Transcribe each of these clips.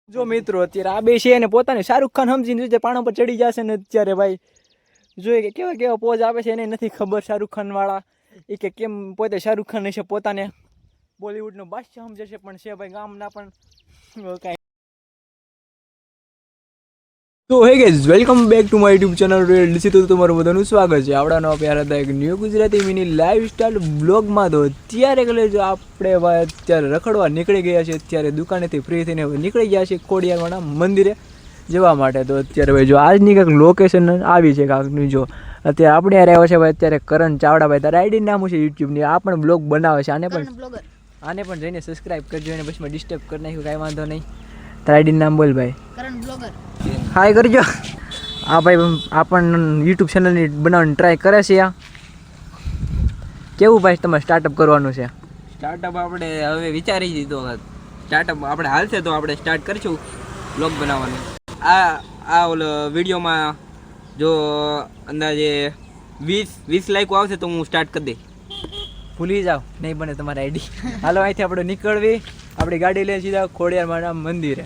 જો મિત્રો અત્યારે આ બે છે ને પોતાને શાહરુખ ખાન સમજીને રીતે પાણા પર ચડી જશે ને અત્યારે ભાઈ જોઈએ કે કેવા કેવા પોઝ આપે છે એને નથી ખબર શાહરુખ ખાન વાળા એ કે કેમ પોતે શાહરુખ ખાન છે પોતાને બોલિવૂડનો બાદશાહ સમજે છે પણ છે ભાઈ ગામના પણ કાંઈ તો hey guys welcome back to my YouTube channel DC તો તમારું બધાનું સ્વાગત છે આવડાનો પ્યારા હતા એક new Gujarati mini life style બ્લોગમાં તો અત્યારે કલે જો આપણે ભાઈ અત્યારે રખડવા નીકળી ગયા છે અત્યારે દુકાનેથી ફ્રી થઈને નીકળી ગયા છે ખોડિયારમાંના મંદિરે જવા માટે તો અત્યારે ભાઈ જો આજની કંઈક લોકેશન આવી છે કાંકની જો અત્યારે આપણે યાર આવ્યો છે ભાઈ અત્યારે કરણ ચાવડા ભાઈ તારા આઈડી નામ છે યુટ્યુબની આ પણ બ્લોગ બનાવે છે આને પણ જઈને સબસ્ક્રાઈબ કરજો અને પછી ડિસ્ટર્બ કરી નાખ્યું કાંઈ વાંધો નહીં તારા આઈડી નામ બોલ ભાઈ કરણ બ્લોગર હાય કરજો આ ભાઈ આ પણ યુટ્યુબ ચેનલની બનાવવાની ટ્રાય કરે છે આ કેવું ભાઈ તમારે સ્ટાર્ટઅપ કરવાનું છે સ્ટાર્ટઅપ આપણે હવે વિચારી દીધો સ્ટાર્ટઅપ આપણે હાલશે તો આપણે સ્ટાર્ટ કરીશું બ્લોગ બનાવવાનું આ ઓલો વિડીયોમાં જો અંદાજે 20 લાઈકો આવશે તો હું સ્ટાર્ટ કરી દઈશ ભૂલી જાઓ નહીં બને તમારી આઈડી હાલો અહીંથી આપણે નીકળવી આપણી ગાડી લઈ સીધા ખોડિયારમાંના મંદિરે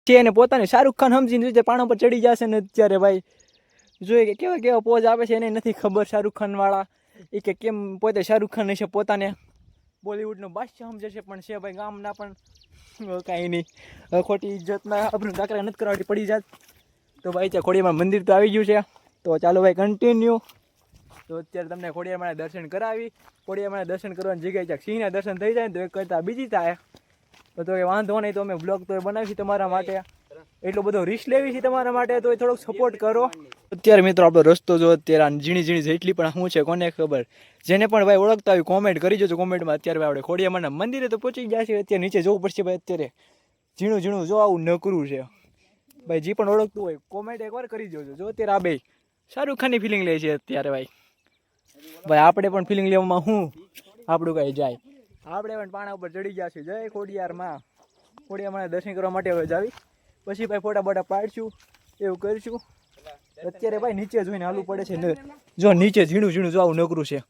છે એને પોતાને શાહરુખ ખાન સમજીને રીતે પાણા પર ચડી જશે ને અત્યારે ભાઈ જોઈએ કે કેવા કેવા પોઝ આપે છે એને નથી ખબર શાહરુખ ખાનવાળા એ કે કેમ પોતે શાહરુખ ખાન છે પોતાને બોલિવૂડનો બાદશાહ સમજે છે પણ છે ભાઈ ગામના પણ કાંઈ નહીં ખોટી ઇજ્જતના આપણે કાંકરા નથી કરવાથી પડી જાત તો ભાઈ ત્યાં ખોડિયારમાં મંદિર તો આવી ગયું છે તો ચાલો ભાઈ કન્ટિન્યુ તો અત્યારે તમને ખોડિયારમાં દર્શન કરાવી ખોડિયારમાં દર્શન કરવાની જગ્યાએ ક્યાંક સિંહના દર્શન થઈ જાય ને તો એક કરતાં બીજી થાય તો એ વાંધો નહીં તો અમે બ્લોગ તો બનાવીશું તમારા માટે એટલો બધો રિસ્ક લેવી છે તમારા માટે તો એ થોડોક સપોર્ટ કરો અત્યારે મિત્રો આપણો રસ્તો જો અત્યારે ઝીણી ઝીણી જેટલી પણ શું છે કોને ખબર જેને પણ ભાઈ ઓળખતા હોય કોમેન્ટ કરી જજો કોમેન્ટમાં અત્યારે ભાઈ આપણે ખોડિયામાંના મંદિરે તો પહોંચી ગયા છે અત્યારે નીચે જવું પડશે ભાઈ અત્યારે ઝીણું ઝીણું જો આવું નકરું છે ભાઈ જે પણ ઓળખતું હોય કોમેન્ટ એકવાર કરી જોજો જો અત્યારે આ ભાઈ શાહરુખ ખાનની ફિલિંગ લે છે અત્યારે ભાઈ આપણે પણ ફિલિંગ લેવામાં હું આપણું કાંઈ જાય આપણે પણ પાણા ઉપર ચડી ગયા છે જય ખોડિયારમાં ખોડિયારમાં દર્શન કરવા માટે હવે જાવી પછી ભાઈ ફોટા બોટા પાડશું એવું કરીશું અત્યારે ભાઈ નીચે જોઈને હાલવું પડે છે ને જો નીચે ઝીણું ઝીણું જો આવું નકરું છે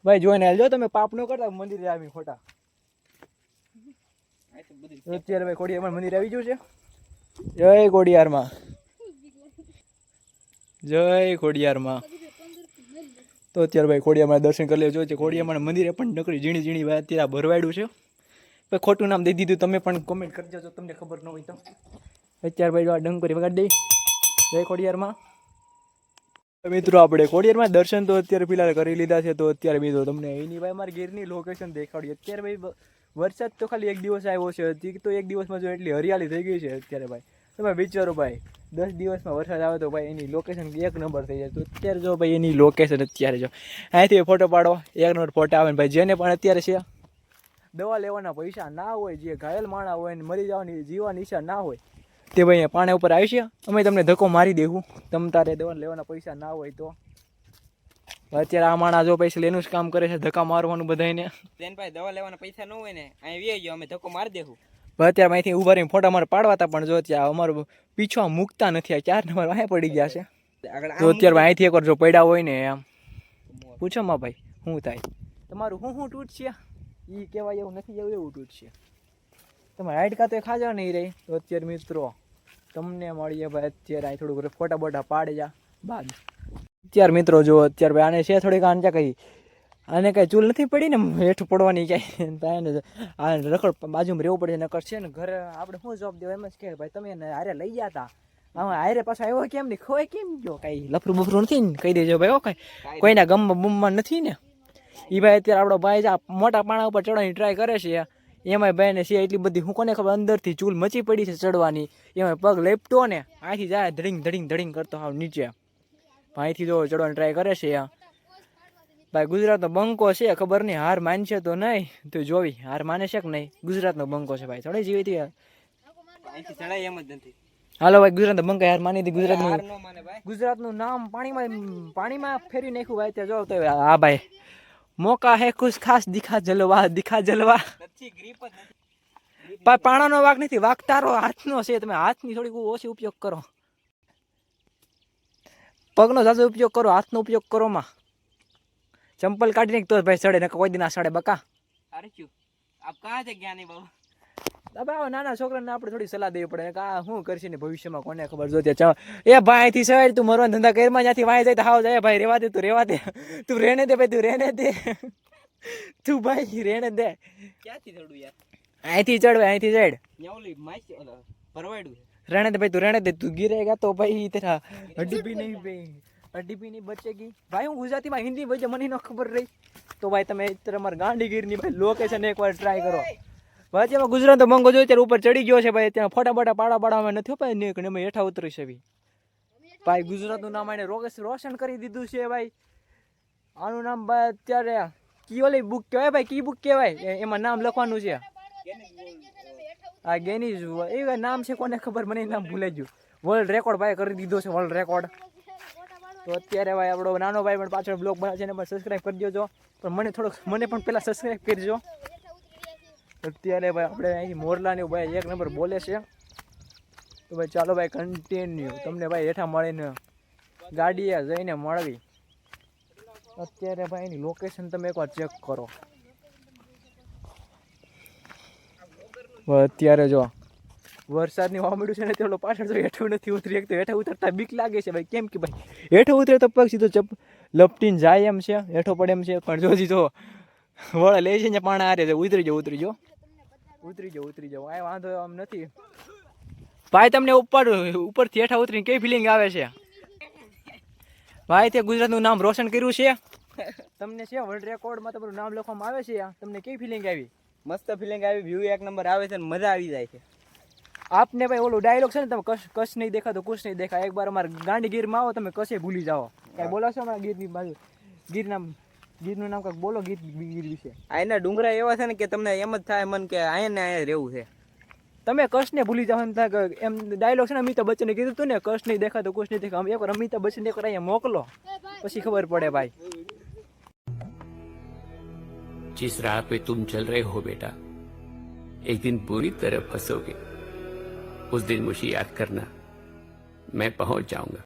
ભાઈ જોઈને હાલજો તમે પાપ ન કરતા મંદિરે આવી ખોટા અત્યારે ભાઈ ખોડિયારમાં મંદિર આવી ગયું છે જય ખોડિયારમાં જય ખોડિયારમાં તો અત્યારે ભાઈ ખોડિયામાં દર્શન કરી લેજો છે ખોડિયામાં મંદિરે પણ નકરી ઝીણી ઝીણી ભાઈ અત્યારે ભરવાડ્યું છે ભાઈ ખોટું નામ દઈ દીધું તમે પણ કોમેન્ટ કરજો જો તમને ખબર ન હોય તો અત્યારે ભાઈ આ ડંગ કરી વગાડી દઈ જય ખોડિયારમાં મિત્રો આપણે ખોડિયારમાં દર્શન તો અત્યારે ફિલહાલ કરી લીધા છે તો અત્યારે મિત્રો તમને એની ભાઈ મારી ગીરની લોકેશન દેખાડી અત્યારે ભાઈ વરસાદ તો ખાલી એક દિવસ આવ્યો છે તો એક દિવસમાં જો એટલી હરિયાળી થઈ ગઈ છે અત્યારે ભાઈ તમે વિચારો ભાઈ 10 દિવસમાં વરસાદ આવે તો ભાઈ એની લોકેશન એક નંબર થઈ જાય તો અત્યારે જો ભાઈ એની લોકેશન અત્યારે જો અહીંથી ફોટો પાડો એક નંબર ફોટા આવે ને ભાઈ જેને પણ અત્યારે છે દવા લેવાના પૈસા ના હોય જે ઘાયલ માણા હોય ને મરી જવાની જીવવાની ઈચ્છા ના હોય તે ભાઈ અહીંયા પાણા ઉપર આવી છે અમે તમને ધક્કો મારી દેવું તમ તારે દવા લેવાના પૈસા ના હોય તો અત્યારે આ માણા જો પૈસા લેનું જ કામ કરે છે ધક્કા મારવાનું બધાને તેન ભાઈ દવા લેવાના પૈસા ન હોય ને અહીં વી ગયો અમે ધક્કો મારી દેવું અત્યારે અહીંથી ઉભા રહીને ફોટા મારે પાડવાતા પણ જો ત્યાં અમારું પીછો મૂકતા નથી આ 4 નંબર વાહે પડી ગયા છે તો અત્યારે અહીંથી એકવાર જો પડ્યા હોય ને એમ પૂછો માં ભાઈ શું થાય તમારું શું તૂટશે એ કહેવાય એવું નથી એવું તૂટશે તમારે હાઈડકા તો ખાજા નહીં રહી તો અત્યારે મિત્રો તમને મળીએ ભાઈ અત્યારે અહીં થોડુંક ફોટા બોટા પાડી જા બાદ અત્યારે મિત્રો જો અત્યારે ભાઈ આને છે થોડીક આને કઈ આને કાંઈ ચૂલ નથી પડી ને હેઠું પડવાની કાંઈ આ રખડ બાજુમાં રહેવું પડે નકર છે ને ઘરે આપણે શું જવાબ દેવા એમ જ કે ભાઈ તમે એને હારે લઈ ગયા હતા આમાં હારે પાછા આવ્યો કેમ નહીં ખોય કેમ ગયો કાંઈ લફરું બફરું નથી ને કહી દેજો ભાઈ કાંઈ કોઈના ગમમાં બૂમમાં નથી ને એ ભાઈ અત્યારે આપણો ભાઈ જા મોટા પાણા ઉપર ચડવાની ટ્રાય કરે છે એમાંય ભાઈને છે એટલી બધી હું કોને ખબર અંદરથી ચૂલ મચી પડી છે ચડવાની એમાં પગ લેપટો ને અહીંથી જાય ધડીંગ કરતો હાવ નીચે અહીંથી જો ચડવાની ટ્રાય કરે છે ભાઈ ગુજરાતનો બંકો છે ખબર નહીં હાર માનશે તો નહીં તો જોવી હાર માને છે કે નહીં ગુજરાતનો બંકો છે ભાઈ ચડાઈ જેવી હતી અહીંથી ચડાય એમ જ નથી હાલો ભાઈ ગુજરાતનો બંકો હાર માની હતી ગુજરાતનું નામ પાણીમાં ફેરવી નાખ્યું ભાઈ ત્યાં જો તો હા ભાઈ મોકા હે ખુશ ખાસ દિખા જલવા પાણાનો વાક નથી વાક તારો હાથનો છે તમે હાથની થોડીક ઓછી ઉપયોગ કરો પગનો ઝાઝો ઉપયોગ કરો હાથનો ઉપયોગ કરો માં ચંપલ કાઢી નાખ તો ભાઈ સડે ને કોઈ દિન આ સડે બકા અરે શું આપ કહા છે જ્ઞાની બાબુ હવે નાના છોકરાને આપણે થોડી સલાહ દેવી પડે કે આ શું કરશે ને ભવિષ્યમાં કોને ખબર જો ત્યાં એ ભાઈ અહીંથી સવાય તું મરવાનો ધંધા કરમાં જ્યાંથી વાય જાય તો હાવ જાય ભાઈ રેવા દે તું રહેને દે ભાઈ તું રહેને દે તું ભાઈ રહેને દે ક્યાંથી ચડું યાર અહીંથી ચડ અહીંથી ચડ ન્યાવલી માઈ ભરવાડું रहने दे भाई तू रहने दे तू गिरेगा तो भाई तेरा हड्डी भी नहीं बचेगी भाई હું ગુજરાતીમાં હિન્દી બોલજે મને ન ખબર રહી તો ભાઈ તમે તમારા ગાંધીગીરની ભાઈ લોકેશન એકવાર ટ્રાય કરો ભાઈ એમાં ગુજરાતનો બંગો જોઈ ત્યારે ઉપર ચડી ગયો છે ભાઈ ત્યાં ફોટા બોટા પાડવામાં નથી ભાઈ ને અમે હેઠા ઉતરી છે ભાઈ ગુજરાતનું નામ એને રોશન કરી દીધું છે ભાઈ આનું નામ ભાઈ અત્યારે કીઓલી બુક કહેવાય ભાઈ કી બુક કહેવાય એમાં નામ લખવાનું છે આ ગેનીઝ એ નામ છે કોને ખબર મને નામ ભૂલાઈ ગયું વર્લ્ડ રેકોર્ડ ભાઈ કરી દીધો છે વર્લ્ડ રેકોર્ડ તો અત્યારે ભાઈ આપણો નાનો ભાઈ પણ પાછળ બ્લોગ બનાવે છે એને પણ સબસ્ક્રાઈબ કરી દેજો પણ મને પણ પહેલાં સબસ્ક્રાઈબ કરજો અત્યારે ભાઈ આપણે અહીં મોરલાની ભાઈ એક નંબર બોલે છે તો ભાઈ ચાલો ભાઈ કન્ટિન્યુ તમને ભાઈ હેઠા મળીને ગાડીએ જઈને મળવી અત્યારે ભાઈ એની લોકેશન તમે એકવાર ચેક કરો અત્યારે જો વરસાદની વામડું છે ને તે ઓલો પાછળ તો હેઠું નથી ઉતરી, એક તો હેઠા ઉતરતા બીક લાગે છે ભાઈ. કેમ કે ભાઈ હેઠો ઉતરે તો પગ સીધો લપટીને જાય એમ છે, હેઠો પડે એમ છે. પણ જોજી જો વળા લે છે ને પાણા હારે છે. ઉતરી જાઓ આ વાંધો આમ નથી ભાઈ. તમને ઉપરથી હેઠા ઉતરીને કેવી ફિલિંગ આવે છે ભાઈ? તે ગુજરાતનું નામ રોશન કર્યું છે. તમને છે વર્લ્ડ રેકોર્ડમાં તમારું નામ લખવામાં આવે છે. તમને કેવી ફિલિંગ આવી? મસ્ત ફિલિંગ આવી, વ્યૂ એક નંબર આવે છે ને મજા આવી જાય છે. આપને ભાઈ ઓલો ડાયલોગ છે ને, તમે કશ નહીં દેખા તો કુછ નહીં દેખા. એક વાર અમારે ગાંધીગીરમાં આવો તમે કશે ભૂલી જાઓ. કાંઈ બોલાશો અમારા ગીરની બાજુ? ગીરનું નામ કાંઈક બોલો ગીર વિશે. અહીંના ડુંગરા એવા છે ને કે તમને એમ જ થાય મન કે અહીંયા ને અહીંયા રહેવું છે. તમે કશને ભૂલી જાઓ એમ થાય. એમ ડાયલોગ છે ને અમિતાભ બચ્ચને કીધું હતું ને, કશ નહીં દેખા તો કુછ નહીં દેખા. એકવાર અમિતાભ બચ્ચન એકવાર અહીંયા મોકલો પછી ખબર પડે ભાઈ. जिस राह पे तुम चल रहे हो बेटा, एक दिन पूरी तरह फंसोगे. उस दिन मुझे याद करना, मैं पहुंच जाऊंगा.